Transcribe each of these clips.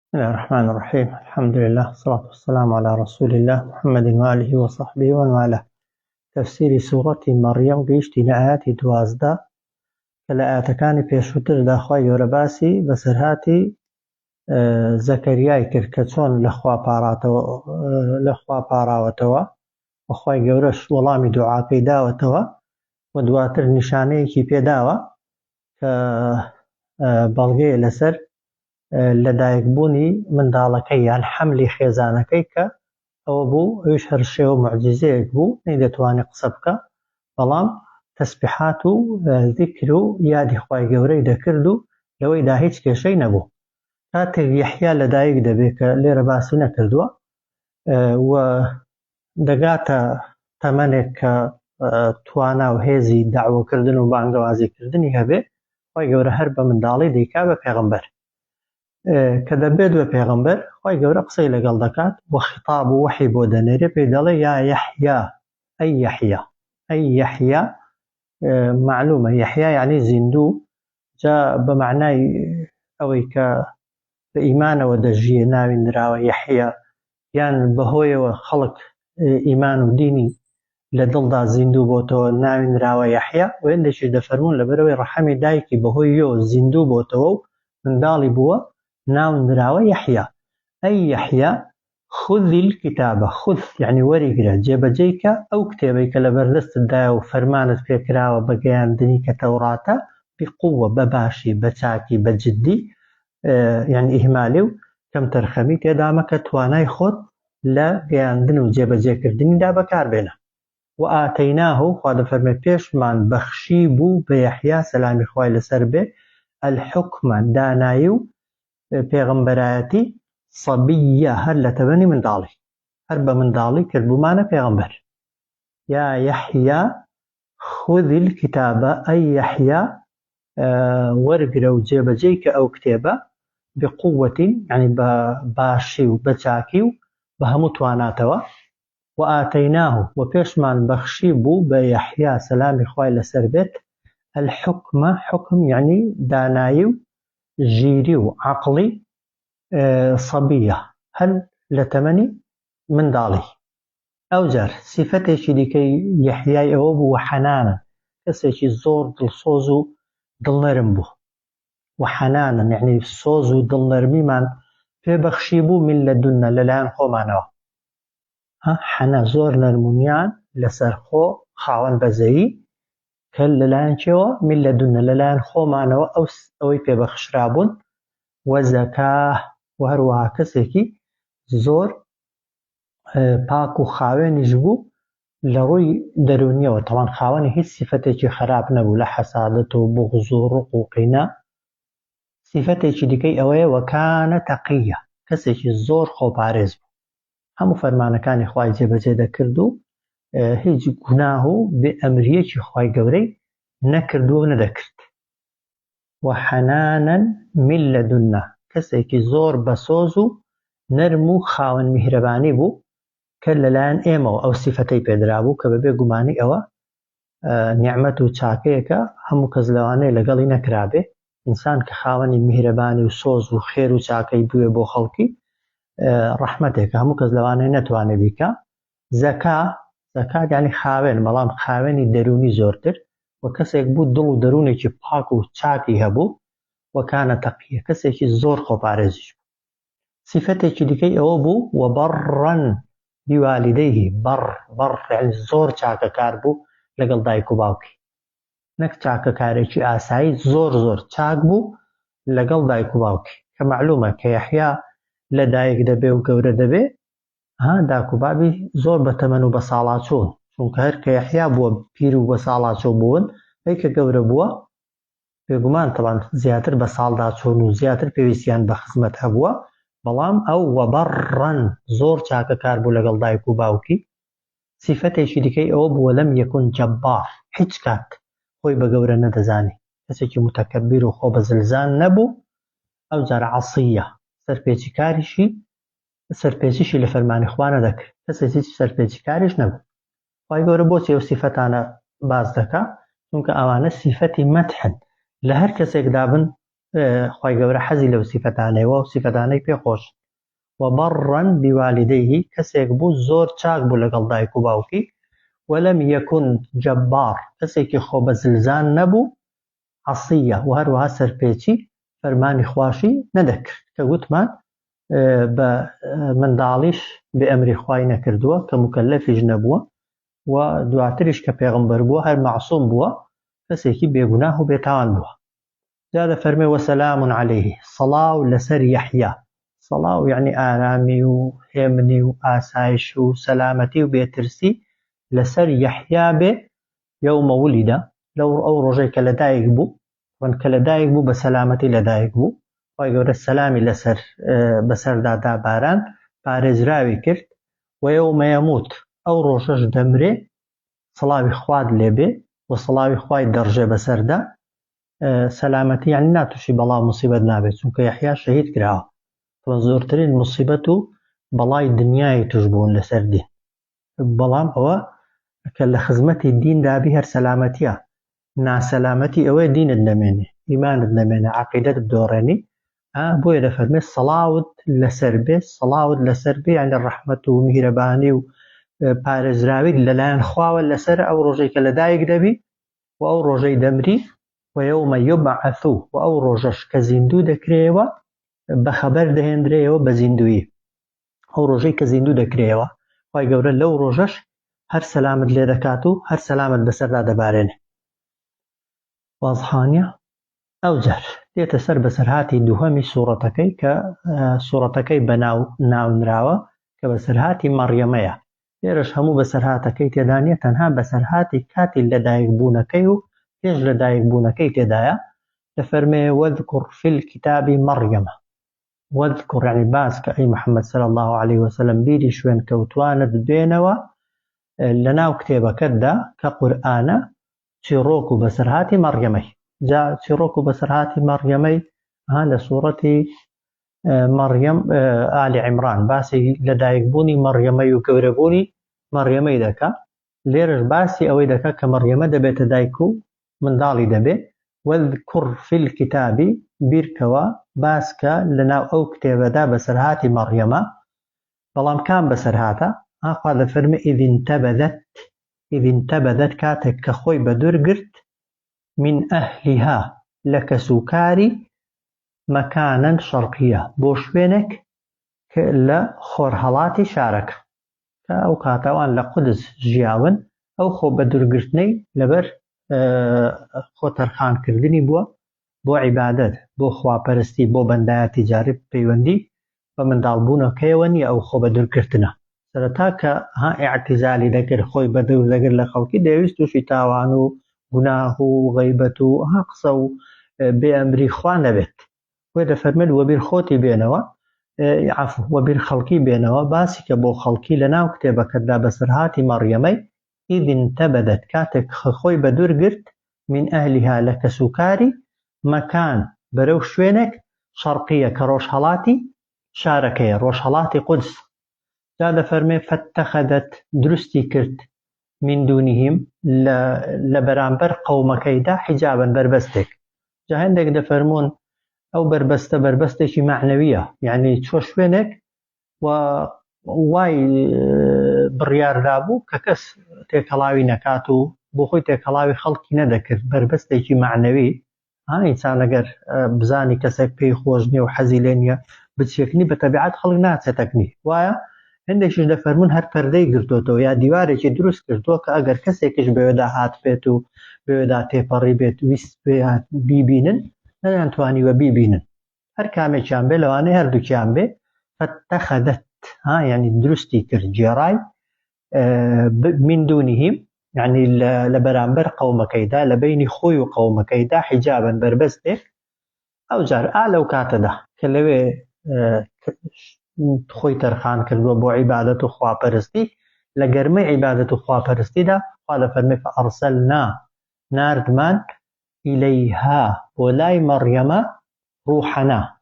بسم الله الرحمن الرحيم. الحمد لله والصلاة والسلام على رسول الله محمد وآله وصحبه ومن والاه. تفسير سورة مريم گەیشتینە ئاەتی 12 کە لە ئاەتەکانی پێشووتردا خوای گەورە باسی بەسەرهاتی زەکەریای کرد کە چۆن لەخوا پاڕاوەتەوە و خوای گەورەش وەڵامی دوعاکەی داوەتەوە و دواتر نیشانەیەکی پێداوە کە بەڵگەیە لەسەر لەدایکبوونی منداڵەکەی یان حەملی خێزانەکەی کە ئەوە بوو ئەویش هەر شێوە موعجیزەیەک بوو نەیدەتوانی قسە بکە بەڵام تەسبیحات و ذیکر و یادی خوای گەورەی دەکرد و لەوەیدا هیچ کێشەی نەبوو. کاتێک یەحیا لەدایک دەبێت کە لێرە باسی نەکردووە و دەگاتە تەمەنێک کە توانا و هێزی داوەکردن و بانگەوازیکردنی هەبێ خوای گەورە هەر بە منداڵی دەیکا بە پێغەمبەر کە دەبێت بە پێغەمبەر خوای گەورە قسەی لەگەڵ دەکات و خیتاب و وحی بۆ دەنێرێ پێی دەڵێ یا یەحیا ئەی یەحیا ئەی یەحیا. معلومە یەحیا یعنی زیندوو جا بە معنای ئەوەی کە بە ئیمانەوە دەژیە ناوی نراوە یەحیا یان بەهۆیەوە خەڵک ئیمان و دینی لە دڵدا زیندوو بۆتەوە ناوی نراوە یەحیا و هێندێکیش دەفەرموون لەبەرەوەی ڕەحەمی دایکی بەهۆی یۆ زیندوو بۆتەوە و منداڵی بووە ناو نراوە یەحیا. ئەی یەحیا خودی الکتابە خود یعنی وەریگرە جێبەجێیکە ئەو کتێبەی کە لە بەردەستتدایە و فەرمانت پێکراوە بە گەیاندنی کە تەوراتە بقووە بە باشی بە چاکی بە جددی یعنی ئیهمالی و کەم تەرخەمی تێدا مەکە توانای خۆت لە گەیاندن و جێبەجێکردنیدا بەکاربێنە. و ئاتەیناه خوا دەفەرمێ پێشمان بەخشی بوو بە یەحیا سەلامی خوای لەسەر بێ الحوکمە دانایی و پێغەمبەرایەتی سەبیە هەر لە تەمەنی منداڵی هەر بە منداڵی کردبوومانە پێغەمبەر. یا یەحیا خودی الکتابە ئەی یەحیا وەرگرە و جێبەجێی کە ئەو کتێبە بقووەتین یعنی بە باشی و بە چاکی و بە هەموو تواناتەوە. و ئاتەیناه و پێشمان بەخشی بوو بە یەحیا سەلامی خوای لەسەر بێت الحوکمە حوکم یعنی دانایی و ژیری و عەقڵی سەبیە هەر لە تەمەنی منداڵی. ئەوجار سیفەتێکی دیکەی یەحیای ئەوە بوو و حەنانە کەسێکی زۆر دڵسۆز و دڵنەرم بوو و حەنانە یعنی سۆز و دڵنەرمیمان پێبەخشی بوو من لەدونا لەلایەن خۆمانەوە. حەنە زۆر نەرمونیان لەسەر خۆ خاوەن بەزەیی کە لەلایەن کێوە من لەدونا لەلایەن خۆمانەوە ئەوەی پێبەخشرابوون و زەکا و هەروەها کەسێکی زۆر پاک و خاوێنیش بوو لە ڕووی دەرونیەوە تەوان خاوەنی هیچ سیفەتێکی خراپ نەبوو لە حەسادەت و بوغز و ڕق و قینا. سیفەتێکی دیکەی ئەوەیە وەکانە تەقیە کەسێکی زۆر خۆپارێز بوو هەموو فەرمانەکانی خوای جێبەجێ دەکرد و هیچ گوناه و بێئەمریەکی خوای گەورەی نەکرد و نەدەکرد. و حەنانەن من لەدونا کەسێکی زۆر بەسۆز و نەرم و خاوەن میهرەبانی بوو کە لەلایەن ئێمەوە ئەو سیفەتەی پێدرابوو کە بەبێ گومانی ئەوە نیعمەت و چاکەیەکە هەموو کەس لەوانەیە لەگەڵی نەکرابێ. ئینسان کە خاوەنی میهرەبانی و سۆز و خێر و چاکەی بووێ بۆ خەڵکی ڕەحمەتێکە هەموو کەس لەوانەیە نەتوانێ بیکە. زەکا یعنی خاوێن بەڵام خاوێنی دەرونی زۆرتر و کەسێک بوو دڵ و دەرونێکی پاک و چاکی هەبوو وەکانە تەقیە کەسێکی زۆر خۆپارێزیش بوو. سیفەتێکی دیکەی ئەوە بوو و بەڕەن بیوالیدەیهی بەڕ یعنی زۆر چاکەکار بوو لەگەڵ دایک و باوکی نەک چاکەکارێکی ئاسایی زۆر چاک بوو لەگەڵ دایک و باوکی کە معلومە کە یەحیا لە دایک دەبێ و گەورە دەبێ داک و بابی زۆر بەتەمەن و بە ساڵاچوون چونکە هەر کە یەحیا بووە پیر و بە ساڵاچۆ بوون ئەی کە گەورە بووە بێگومان تەوان زیاتر بە ساڵدا چوون و زیاتر پێویستیان بە خزمەت هەبووە بەڵام ئەو وەبەڕەن زۆر چاکەکار بوو لەگەڵ دایک و باوکی. سیفەتێکی دیکەی ئەوە بووە لەم یەکون جەبار هیچ کات خۆی بە گەورە نەدەزانی کەسێکی متەکەبیر و خۆ بە زلزان نەبوو. ئەوجار عەسیە سەرپێچیشی لە فەرمانی خوا نەدەکرد کەسێکی سەرپێچیکاریش نەبوو. خوای گەورە بۆچی ئەو سیفەتانە باز دەکا چونکە ئەوانە سیفەتی مەدحن لە هەر کەسێکدا بن خوای گەورە حەزی لەو سیفەتانەیەوە و سیفەتانەی پێخۆش. وبەڕەن بیوالیدەیهی کەسێک بوو زۆر چاک بوو لەگەڵ دایک و باوکی، وەلەم یەکون جەبار کەسێکی خۆبەزلزان نەبوو، عەسیە و هەروەها سەرپێچی فەرمانی خواشی نەدەکرد کە گوتمان بە منداڵیش بێ ئەمری خوای نەکردووە کە مکەللەفیش نەبووە و دواتریش کە پێغەمبەر بووە هەر مەعسووم بووە، کەسێکی بێگوناه و بێتاوان بووە. جا دەفەرمێ وەسەلام عەلەیه، سەڵاو لەسەر یەحیا. سەڵاو یعنی ئارامی و هێمنی و ئاسایش و سەلامەتی و بێترسی لەسەر یەحیا بێ یەومە ولیدە، لەو ئەو ڕۆژەی کە لەدایک بوو، کە لەدایک بوو بە سەلامەتی لەدایک بوو، خوای گەورە سەلامی بەسەردا داباران، پارێزراوی کرد. و یەومە یەموت، ئەو ڕۆژەش دەمرێ، سڵاوی خواد لێبێ و سڵاوی خوای دەڕژێ بەسەردا. سەلامەتی یعنی ناتووشی بەڵا موسیبەت نابێت، چونکە یەحیا شەهید کراوە، زۆرترین موسیبەت و بەڵای دنیای توش بوون لەسەر دین. بەڵام ئەوە کە لە خزمەتی دین دابی هەر سەلامەتیە، ناسەلامەتی ئەوەی دینت نەمێنێ، ئیمانت نەمێنێ، عەقیدەت بدۆڕێنی. بۆیە دەفەرمێت سەڵاوت لەسەر بێ، سەڵاوت لەسەر بێ یعنی ڕەحمەت و میهرەبانی و پارێزراوی لەلایەن خواوە لەسەر ئەو ڕۆژەی کە لەدایک دەبی و ئەو ڕۆژەی دەمری. و یەومە یوبعەث، و ئەو ڕۆژەش کە زیندوو دەکرێەوە بەخەبەر دەهێنرێەوە بە زیندویی، ئەو ڕۆژەی کە زیندوو دەکرێەوە خوای گەورە لەو ڕۆژەش هەر سەلامت لێ دەکات و هەر سەلامت بەسەردا دەبارێنێ. وازحانیە ئەوجار دێتە سەر بەسەرهاتی دووهەمی سوورەتەکەی کە سوورەتەکەی بە ناونراوە کە بەسەرهاتی مەڕیەمەیە. لێرەش هەموو بەسەرهاتەکەی تێدا نیە، تەنها بەسەرهاتی کاتی لەدایک بوونەکەی و پێش لەدایک بوونەکەی تێدایە. دەفەرمێ وەذکر فی الکتابی مەڕیەمە. وەذکر یعنی باس کە ئەی محەممەد صلی الله عليه وسلم بیری شوێن کەوتوانت دوێنەوە لەناو کتێبەکەتدا کە قورئانە چیرۆک و بەسەرهاتی مەڕیەمەی. جا چیرۆک و بەسەرهاتی مەڕیەمەی لە سوورەتی مەڕیەم ئالی عیمران باسی لەدایکبوونی مەڕیەمەی و گەورەبوونی مەڕیەمەی دەکا. لێرەش باسی ئەوەی دەکا کە مەڕیەمە دەبێتە دایک و منداڵی دەبێ. وەذکر فی الکتابی بیرکەوە باسکە لەناو ئەو کتێبەدا بەسەرهاتی مەڕیەمە. بەڵام کام بەسەرهاتە؟ خوا دەفەرمێ ئیذ انتەبەذەت کاتێک کە خۆی بە دوورگرت من ئەهلیها لە کەسوکاری مەکانەن شەرقیە بۆ شوێنێک لە خۆرهەڵاتی شارەکە کە ئەو کاتەوان لە قودس ژیاون. ئەو خۆ بە دوورگرتنەی لەبەر خۆ تەرخانکردنی بووە بۆ عیبادەت، بۆ خواپەرستی، بۆ بەندایەتی جاری پەیوەندی بە منداڵبوونەکەیەوە نیە. ئەو خۆ بە دوورگرتنە سەرەتا کە ئیعتیزالی دەکرد، خۆی بە دوور دەگرت لە خەڵکی، دەویست تووشی تاوان و گوناه و غەیبەت و قسە و بێ ئەمری خوا نەبێت. وێ دەفەرمێت وەبیر خۆتی بێنەوە، وەبیر خەڵکی بێنەوە باسی کە بۆ خەڵکی لەناو کتێبەکەتدا بەسەرهاتی مەڕیەمەی ئیذ انتەبەذەت کاتێک خۆی بە دوورگرت من ئەهلیها لە کەسوکاری مەکان بەرەو شوێنێک شەرقیە کە ڕۆژهەڵاتی شارەکەیە، ڕۆژهەڵاتی قودس. جا دەفەرمێ فەتەخەذەت دروستی کرد من دونیهم لە بەرامبەر قەومەکەیدا حیجابن بەربەستێک. جا هەندێک دەفەرمون ئەو بربەستێکی معنەویە، یعنی چۆ شوێنێک و وای بڕیاردا بوو کە کەس تێکەڵاوی نەکات و بۆ خۆی تێکەڵاوی خەڵکی نەدەکرد، بربەستێکی معنەوی. ئینسان ئەگەر بزانی کەسێک پێی خۆش نییە و حەزی لێ نییە بچێکنی بە تەبیعەت خەڵک ناچێتەکنی، وایە. هەندێکیش دەفەرمون هەر پەردەی گرتوتەوە یا دیوارێکی دروست کردووە کە ئەگەر کەسێکیش بەوێدا هات بێت و بەوێدا تێپەڕی بێت ویست بیبینن نەیانتوانیوە بیبینن. هەر کامێکیان بێ لەوانەیە هەردووکیان بێ. فەتەخەذەت یعنی دروستی کرد جێڕای من دونیهم یعنی لە بەرامبەر قەومەکەیدا لە بینی خۆی و قەومەکەیدا حیجابن بەربەستێک. ئەوجار لەو کاتەدا کە لەوێ خۆی تەرخان کردووە بۆ عیبادەت و خواپەرستی، لە گەرمەی عیبادەت و خواپەرستیدا خوا دەفەرمێ فەئەرسەلنا ناردمان ئیلەیها بۆ لای مەڕیەمە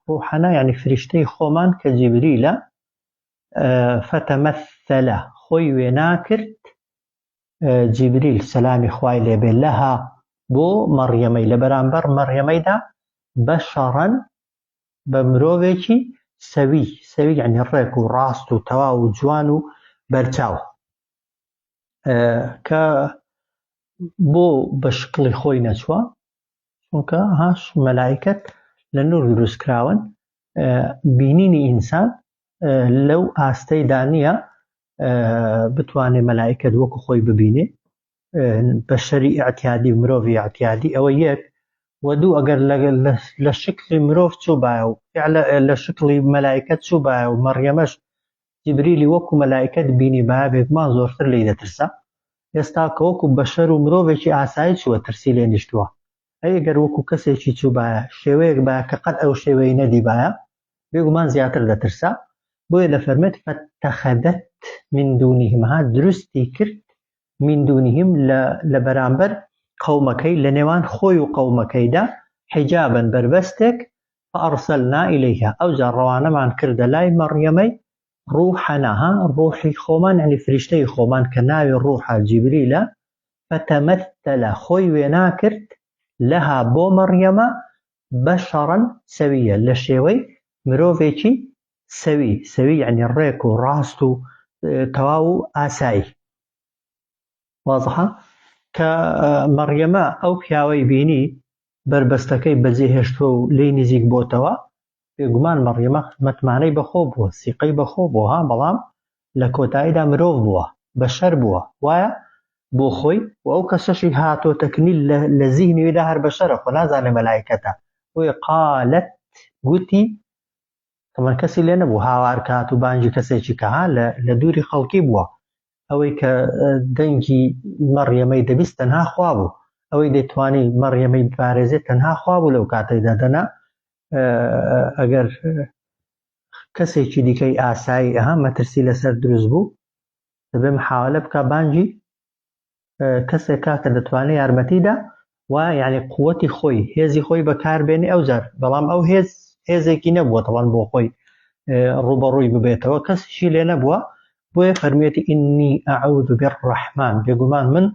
ڕوحەنا یعنی فریشتەی خۆمان کە جیبریلە. فەتەمەثەلە خۆی وێنا کرد جیبریل سەلامی خوای لێبێ لەها بۆ مەڕیەمەی لە بەرامبەر مەڕیەمەیدا بەشەڕەن بە مرۆڤێکی سەوی یعنی ڕێک و ڕاست و تەواو و جوان و بەرچاو کە بۆ بە شکڵی خۆی نەچووە چونکە هاش مەلایکەت لە نور دروستکراون بینینی ئینسان لەو ئاستەیدا نییە بتوانێت مەلایکەت وەکو خۆی ببینێ بەشەری ئاعتیادی و مرۆڤی ئاعتیادی ئەوە یەک و دوو ئەگەر لە شکلی مرۆڤ چوو بایە و لە شکلی مەلایکەت چوو بایە و مەڕیەمەش جیبریلی وەکو مەلایکەت بینی بایە بێگومان زۆرتر لی دەترسە ئێستا کە وەکو بەشەر و مرۆڤێکی ئاسایی چووە ترسی لێ نیشتووە ئەگەر وەکو کەسێکی چوو بایە شێوەیەک بایە کە قەت ئەو شێوەی نەدی بایە بێگومان زیاتر دەترسە بۆیە لە فەرمێت فەتەخەدەت من دونیهم دروستی کرد من دونیهم لە بەرامبەر قەومەکەی لە نێوان خۆی و قەومەکەیدا حیجابن بربەستێک فەئەرسەلنا ئیلەیها ئەوجا ڕەوانەمان کردە لای مەڕیەمەی ڕوحەنەها ڕوحی خۆمان یعنی فریشتەی خۆمان کە ناوی ڕوحە جیبریلە فەتەمەثەلە خۆی وێنا کرد لەها بۆ مەڕیەمە بەشەڕەن سەویە لە شێوەی مرۆڤێکی سەوی یعنی ڕێک و ڕاست و تەواو و ئاسایی وازحە کە مەڕیەمە ئەو پیاوەی بینی بربەستەکەی بەجێ هێشتووە و لی نزیک بۆتەوە بێگومان مەڕیەمە مەتمانەی بەخۆ بووە سیقەی بەخۆ بووە بەڵام لە کۆتاییدا مرۆڤ بووە بەشەر بووە وایە بۆ خۆی و ئەو کەسەشی هاتۆ تەکنیل لە زیهنیدا هەر بەشەرە خۆ نازانێ مەلایکەتە بۆیە قالت گوتی تەمەن کەسی لێ نەبوو هاوار کات و بانگی کەسێکی کە لە دووری خەڵکی بووە ئەوەی کە دەنگی مەڕیەمەی دەبیست تەنها خوا بوو ئەوەی دەیتوانی مەڕیەمەی پارێزێت تەنها خوا بوو لەو کاتەیدا دەنا ئەگەر کەسێکی دیکەی ئاسایی مەترسی لەسەر دروست بوو دەبێ محاولە بکە بانگی کەسێکا کە دەتوانێت یارمەتیدا و یعنی قووەتی خۆی هێزی خۆی بەکاربێنێ ئەوجار بەڵام ئەو هێزێکی نەبووە تەوان بۆ خۆی ڕوبەڕووی ببێتەوە کەسیشی لێ نەبووە بۆیە فەرمیێتی ئینی ئەعوذ بالڕەحمان بێگومان من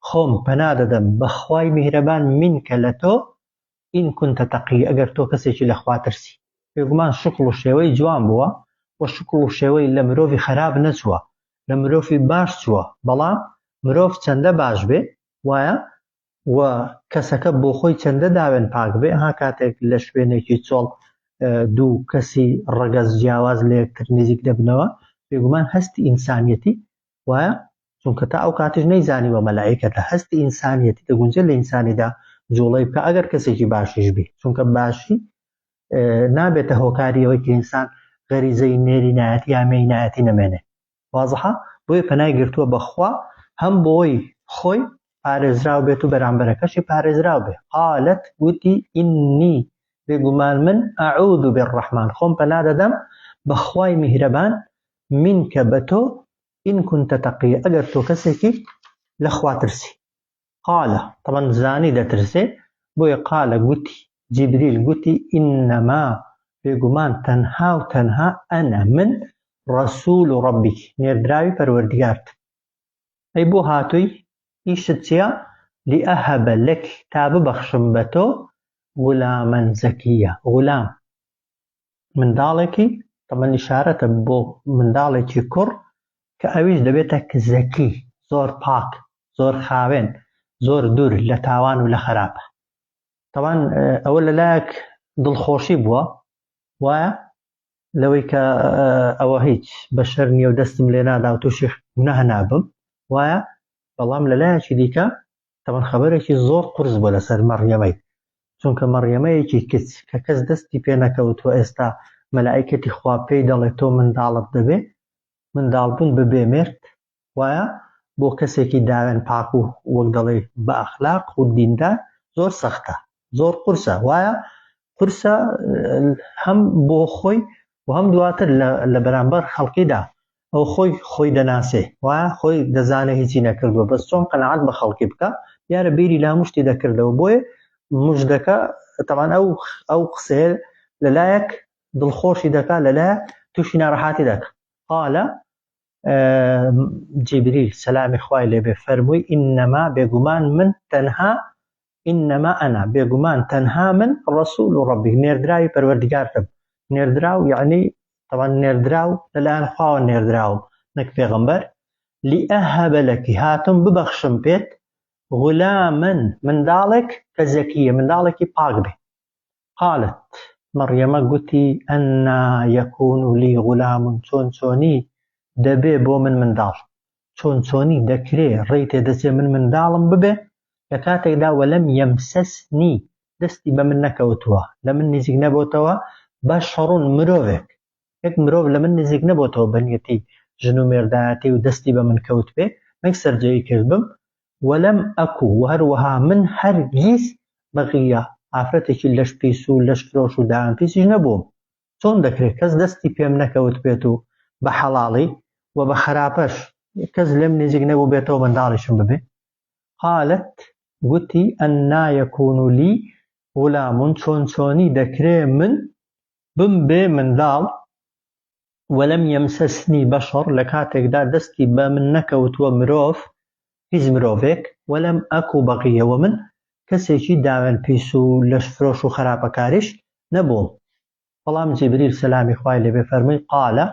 خۆم پەنا دەدەم بەخوای میهرەبان منکە لە تۆ ئین کونتە تەقی ئەگەر تۆ کەسێکی لەخوا ترسی بێگومان شکڵ و شێوەی جوان بووە و شکڵ و شێوەی لە مرۆڤی خراپ نەچووە لە مرۆڤی باش چووە بەڵام مرۆڤ چەندە باش بێ وایە و کەسەکە بۆ خۆی چەندە داوێن پاک بێ کاتێک لە شوێنێکی چۆڵ دوو کەسی ڕەگەز جیاواز لە یەکتر نزیک دەبنەوە بێگومان هەستی ئینسانیەتی وایە چونکە تا ئەو کاتیش نەیزانیوە مەلایکەتە هەستی ئینسانیەتی دەگونجێت لە ئینسانیدا جوڵەی بکە ئەگەر کەسێکی باشیش بێ چونکە باشی نابێتە هۆکاری ئەوەی کە ئینسان غەریزەی نێری نایەتی یا مەینایەتی نەمێنێ وازحە بۆیە پەنای گرتووە بەخوا هەم بۆی خۆی پارێزراو بێت و بەرامبەرەکەشی پارێزراو بێ قالت گوتی ئینی بێگومان من ئەعوذ بالڕەحمان خۆم پەنا دەدەم بەخوای میهرەبان منکە بە تۆ ئین کونتە تەقی ئەگەر تۆ کەسێکی لەخوا ترسی قالە طبعا زانی دەترسێ بۆیە قالە گوتی جیبریل گوتی ئینەما بێگومان تەنها و تەنها ئەنە من ڕەسوول و ڕەبیک نێردراوی پەروەردگارت ئەی بۆ هاتووی ئیشت چییە لئەهەبە لەک تا ببەخشم بە تۆ غولامەن زەکیە غولام منداڵێکی طبعا ئیشارەتە بۆ منداڵێکی کوڕ کە ئەویش دەبێتە زەکی زۆر پاک زۆر خاوێن زۆر دوور لە تاوان و لە خراپە طبعا ئەوە لەلایەک دڵخۆشی بووە وایە لەوەی کە ئەوە هیچ بەشەر نییە و دەستم لێ نادا و تووشی نەهەنابم وایە بەڵام لەلایەکی دیکە طبعا خەبەرێکی زۆر قورس بووە لەسەر مەڕیەمەی چونکە مەڕیەمەیەکی کچ کە کەس دەستی پێ نەکەوتووە ئێستا مەلایکەتی خوا پێی دەڵێت تۆ منداڵت دەبێ منداڵبوون ببێ مرد وایە بۆ کەسێکی داوێن پاک و وەک دەڵێ بە ئەخلاق و دیندار زۆر سەختە زۆر قورسە وایە قورسە هەم بۆ خۆی و هەم دواتر لە بەرامبەر خەڵکیدا ئەو خۆی دەناسێ وایە خۆی دەزانێ هیچی نەکردووە بەس چۆن قەنەعەت بە خەڵکی بکە دیارە بیری لا مشتی دەکردەوە بۆیە موژدەکە طبعا ئەو قسەیە لەلایەک دڵخۆشی دەکا لەلایە تووشی ناڕەحاتی دەکە قالە جیبریل سەلامی خوای لێبێ فەرمووی ئینەما بێگومان من تەنها إنما أنا بيقومان تنها من رسول ربي نيردراوي پروردگارتم. نيردراو يعني طبعا نيردراو للآن خواو نيردراو نك پیغمبر لأهب لك هاتم ببخشم بيت غلاما من ذلك كزكية من ذلك باق به. قالت مريم قتي أن يكون لي غلام چۆنی دەبێ بۆ من منداڵ چۆنی دەکرێ ڕێی دەچێ من منداڵم ببێ لە کاتێکدا وەلەم یەمسەسنی دەستی بە من نەکەوتووە لە من نزیک نەبووتەوە بەشڕون مرۆڤێک یەک مرۆڤ لە من نزیک نەبووتەوە بەنیەتی ژن و مێردایەتی و دەستی بە من کەوت بێ مەک سەرجەوی کردبم وەلەم ئەکو و هەروەها من هەرگیز بەغیە ئافرەتێکی لەش پیس و لەش فرۆش و داوام پیسیش نەبووم چۆن دەکرێت کەس دەستی پێم نەکەوت بێت و بە حەڵاڵی و بە خراپەش کەس لێم نزیک نەبوو بێتەوە منداڵیشم ببێ. قالت قوتي أنا يكون لي غلام چۆنی دەکرێ من بم بێ منداڵ وەلەم یەمسەسنی بەشەڕ لە کاتێکدا دەستی بە من نەکەوتووە مرۆڤ هیچ مرۆڤێک وەلەم ئەکو بەغیەوە من کەسێکی داوێن پیس و لەش فرۆش و خراپەکاریش نەبووم. بەڵام جیبریل سەلامی خوای لێبێ فەرمووی قالە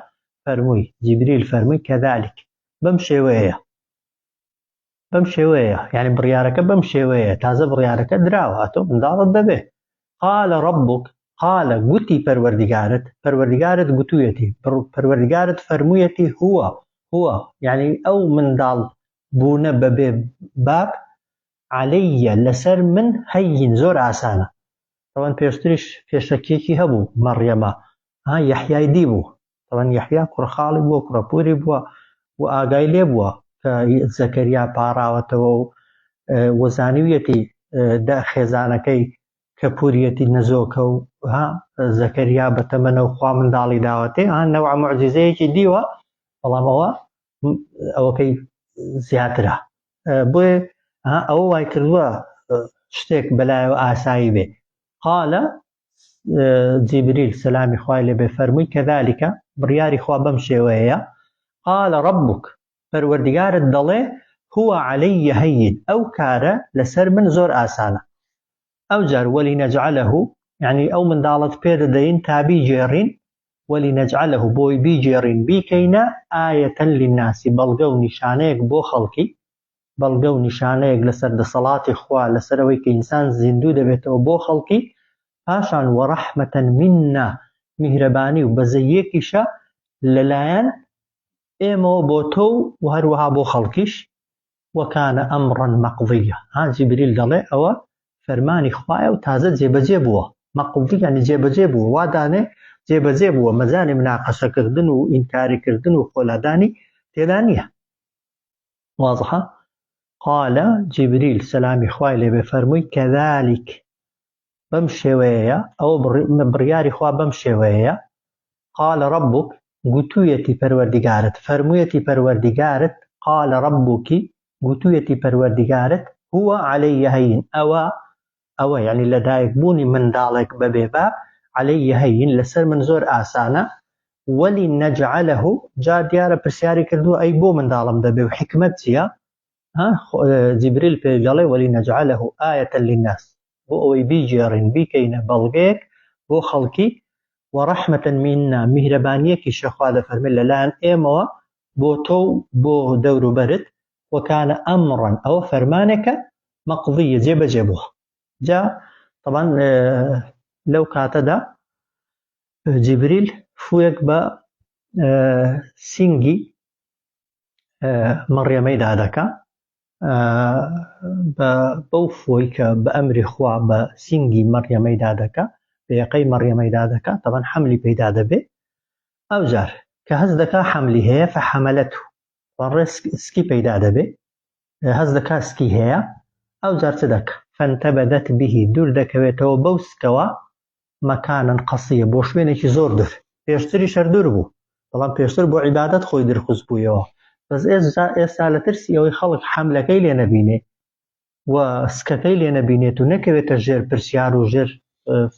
فەرمووی جیبریل فەرمووی کەذالک بەم شێوەیە یعنی بڕیارەکە بەم شێوەیە تازە بڕیارەکە دراوە هاتۆ منداڵت دەبێ. قالە ڕەبوک قالە گوتی پەروەردگارت گوتوویەتی پەروەردگارت فەرموویەتی هو یعنی ئەو منداڵ بوونە بەبێ باب عەلەیە لەسەر من هەیین زۆر ئاسانە. طبعا پێشتریش پێشەکێکی هەبوو مەڕیەمە یەحیای دی بوو طبعا یەحیا کوڕەخاڵی بووە کوڕەپووری بووە و ئاگای لێ بووە کە زەکەریا پاڕاوەتەوە و وەزانیویەتی خێزانەکەی کە پووریەتی نەزۆکە و زەکەریا بەتەمەنە و خوا منداڵی داوەتێ نەوع موعجیزەیەکی دیوە بەڵام ئەوەکەی زیاترە بۆیە ئەوە وای کردووە شتێک بەلایەوە ئاسایی بێ. قالە جیبریل سەلامی خوای لێبێ فەرمووی کەذالکە بڕیاری خوا بەم شێوەیە. قالە ڕەبوک پەروەردگارت دەڵێ هو عەلەیە هەیین ئەو کارە لەسەر من زۆر ئاسانە. ئەوجار وەلینەجعەلەه یعنی ئەو منداڵت پێدەدەین تا بیجێڕین وەلینەجعەلەه بۆی بیجێڕین بیکەینە ئایەتەن لیناسی بەڵگە و نیشانەیەک بۆ خەڵکی بەڵگە و نیشانەیەک لەسەر دەسەڵاتی خوا لەسەر ئەوەی کە ئینسان زیندوو دەبێتەوە بۆ خەڵکی پاشان وەڕەحمەتەن میننا میهرەبانی و بەزەیەکیشە لەلایەن ئێمەوە بۆ تۆ و هەروەها بۆ خەڵکیش وەکانە ئەمڕەن مەقضیە. جیبریل دەڵێ ئەوە فەرمانی خوایە و تازە جێبەجێ بووە مەقضی یعنی جێبەجێ بووە وادانێ جێبەجێ بووە مەجانی مناقەشەکردن و ئینکاریکردن و خۆلادانی تێدا نییە. واضحە؟ قالە جیبریل سەلامی خوای لێبێ فەرمووی کەذالک بەم شێوەیە ئەوە بڕیاری خوا بەم شێوەیە. قالە ڕەبوک گوتوویەتی پەروەردگارت فەرموویەتی پەروەردگارت قالە ڕەبوکی گوتوویەتی پەروەردگارت هو عەلەیە هەیین ئەوە یعنی لەدایک بوونی منداڵێک بەبێ باب عەلەیە هەیین لەسەر من زۆر ئاسانە. وەلینەجعەلەه جا دیارە پرسیاری کردووە ئەی بۆ منداڵم دەبێ و حکمەت چییە؟ جیبریل پێ دەڵێ وەلینەجعەلەه ئایەتەن لیناس بۆ ئەوەی بیجێڕین بیکەینە بەڵگەیەک بۆ خەڵکی وەڕەحمەتەن میننا میهرەبانیەکی شەخوا دەفەرمێت لەلایەن ئێمەوە بۆ تۆ بۆ دەوروبەرت وەکانە ئەمڕەن ئەوە فەرمانێکە مەقضیە جێبەجێ بووە. جا طبعا لەو کاتەدا جیبریل فوویەک بە سینگی مەڕیەمەی دادەکا بەو فۆی کە بە ئەمری خوا بە سینگی مەڕیەمەی دادەکا بە یەقەی مەڕیەمەی دادەکا طبعا حەملی پەیدا دەبێ. ئەوجار کە هەز دەکا حەملی هەیە فەحەمەلەتو سکی پەیدا دەبێ هەز دەکا سکی هەیە ئەوجار چ دەکا فەنتەبەدەت بیهی دوور دەکەوێتەوە بەو سکەوە مەکانن قەسیە بۆ شوێنێکی زۆر دوور پێشتری شەر دوور بوو بەڵام پێشتر بۆ عیبادەت خۆی دەرخست بوویەوە بەس ئێستا لە ترسی ئەوەی خەڵک حەملەکەی لێ نەبینێ و سکەکەی لێ نەبینێت و نەکەوێتە ژێر پرسیار و ژێر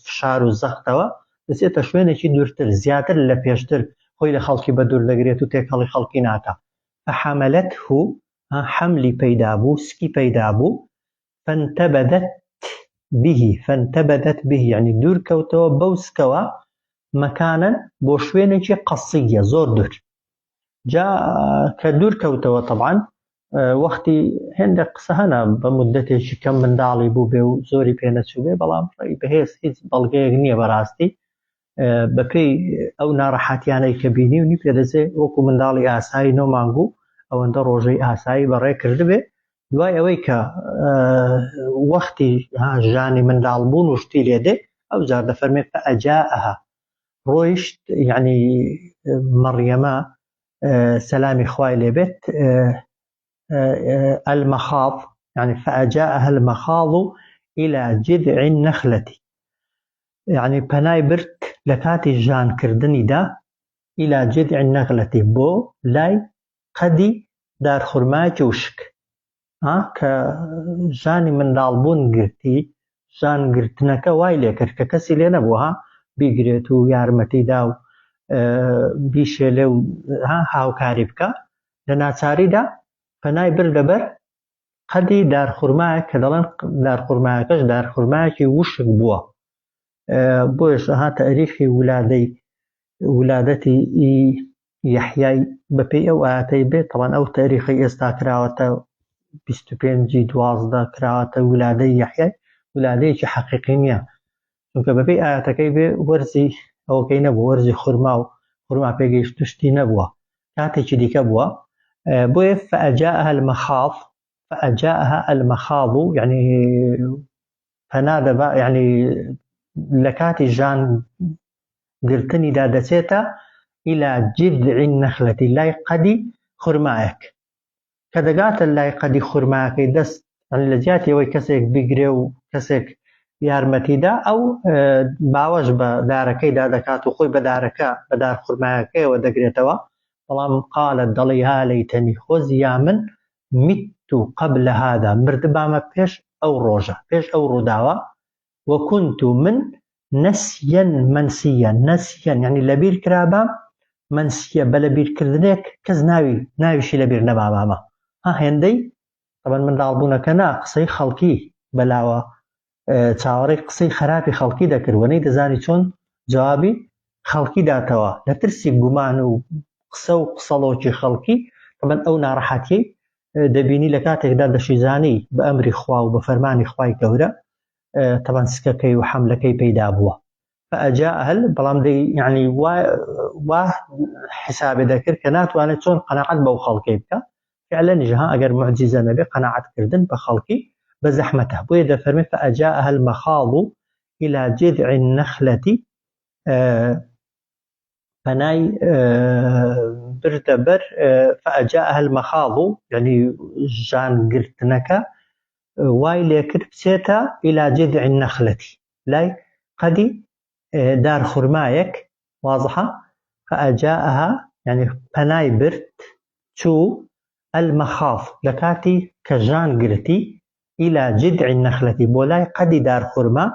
فشار و زەختەوە دەچێتە شوێنێکی دوورتر زیاتر لە پێشتر خۆی لە خەڵکی بە دوور دەگرێت و تێکەڵی خەڵکی ناکە. فەحەمەلەتهو حەملی پەیدا بوو سکی پەیدا بوو فەنتەبەدەت به فانتبذت به يعني دوور کەوتەوە بەوسکەوە مەکانن بۆ شوێنێکی قەسیە زۆر دوور جا کە دوور کەوتەوە طبعاً وەختی هێندە قسە هەنا بە مودەتێکی کەم منداڵی بوو بێ و زۆری پێ نەچوو بێ بەڵام بەهێز هیچ بەڵگەیەک نییە بەڕاستی بەپێی ئەو ناڕەحەتیانەی کە بینی پێدەچێ وەکو منداڵی ئاسایی 9 مانگ و ئەوەندە ڕۆژەی ئاسایی بەڕێ کردبێ دوای ئەوەی کە وەختی ژانی منداڵبوون و شتی لێدێ ئەو جار دەفەرمێت فەئەجاءەها ڕۆیشت یعنی مەڕیەمە سەلامی خوای لێبێت المەخاض يعني فأجاءها المخاض إلى جذع النخلة يعني پەنای برد لە کاتی ژان کردنی دا إلى جذع النخلة بۆ لای قەدی دارخورمایەکی وشک کە ژانی منداڵبوون گرتی ژان گرتنەکە وای لێ کرد کە کەسی لێ نەبووە بیگرێت و یارمەتیدا و بیشێلێ و هاوکاری بکە لە ناچاریدا پەنای برد لەبەر قەدی دارخورمایەک کە دەڵێن دارخورمایەکەش دارخورمایەکی وشک بووە بۆیش تەریخی ولادەتی یەحیای بەپێی ئەو ئاەتەی بێت طبعاً ئەو تەریخی ئێستا کراوەتە 25/12 کراوەتە ولادەی یەحیای ولادەیەکی حەقیقی نییە چونکە بەپێی ئاەتەکەی بێ وەرزی ئەوەکەی نەبوو وەرزی خورما و خورما پێگەیشت شتی نەبووە کاتێکی دیکە بووە بۆیە فەئەجاءەها المەخاض فأجاءها المخاض يعني پەنا دەبا يعني لە کاتی ژان گرتنی دا دەچێتە إلى جذع النخلة لای قەدی خورمایەک کە دەگاتە لای قەدی خورمایەکەی دەست لە جیاتی ئەوەی کەسێک بیگرێ و کەسێک یارمەتیدا ئەو باوەش بە دارەکەیدا دەکات و خۆی بە دار خورمایەکەیەوە دەگرێتەوە بەڵام قالت دەڵێ یا لەیتەنی خۆزیا من مت قبل هذا مردبامە پێش ئەو ڕۆژە پێش ئەو ڕووداوە وكنت من نسيا منسيا نسيا يعني لبير كرابام منسيا بلا بير كردنك كز ناويشي لبير نباماما هندي طبعا من دالبونا كنا قصي خلقي بلاوة تاوري قصي خرابي خلقي دكر وني دزاني چون جوابي خلقي داتوا لترسي قمان وقصة وقصلوشي خلقي طبعا او نارحاتي دەبینی لە کاتێکدا دەشیزانی بە ئەمری خوا و بە فەرمانی خوای گەورە طبعا سکەکەی و حەملەکەی پەیدا بووە فەئەجاءەها بەڵام یعنی وا حسابێ دەکرد کە ناتوانێت چۆن قەناعەت بەو خەڵکەی بکە فعلا جها ئەگەر معجزە نەبێ قەناعەتکردن بە خەڵکی بە زەحمەتە بۆیە دەفەرمێت فەئەجاءەها المەخاض إلى جذع النخلة پەنای بردەبەر فأجاءها المخاض يعني ژان گرتنەکە وای لێ کرد بچێتە إلى جذع النخلة لای قەدی دارخورمایەک واضحة فأجاءها يعني پەنای برد چوو المەخاض لە کاتی کە ژان گرتی إلى جذع النخلة بۆ لای قەدی دارخورما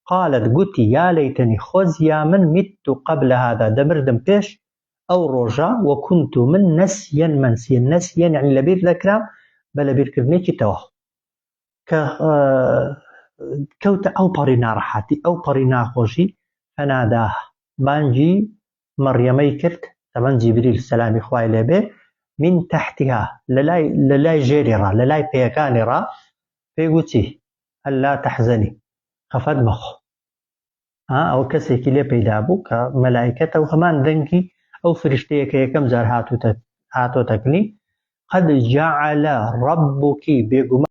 قالت قلت يا ليتني خزيا من مت قبل هذا دمردم بيش أو رجا وكنت من نسيا منسيا نسيا يعني لبير ذكرى بل لبير كرنيكي توه كوت أو برينا رحاتي أو برينا خوشي فناداه بانجي مريمي كرت طبعا جبريل السلام إخوائي لبي من تحتها للاي جيري للاي بيكاني را فيقوتي ألا تحزني خفد مخ ئەو کەسێکی لێ پەیدا بوو کە مەلایکەتە و هەمان دەنگی ئەو فریشتەیەکە یەکەم جار هاتۆتەکنی قەد جەعەلە ڕەبوکی بێگومان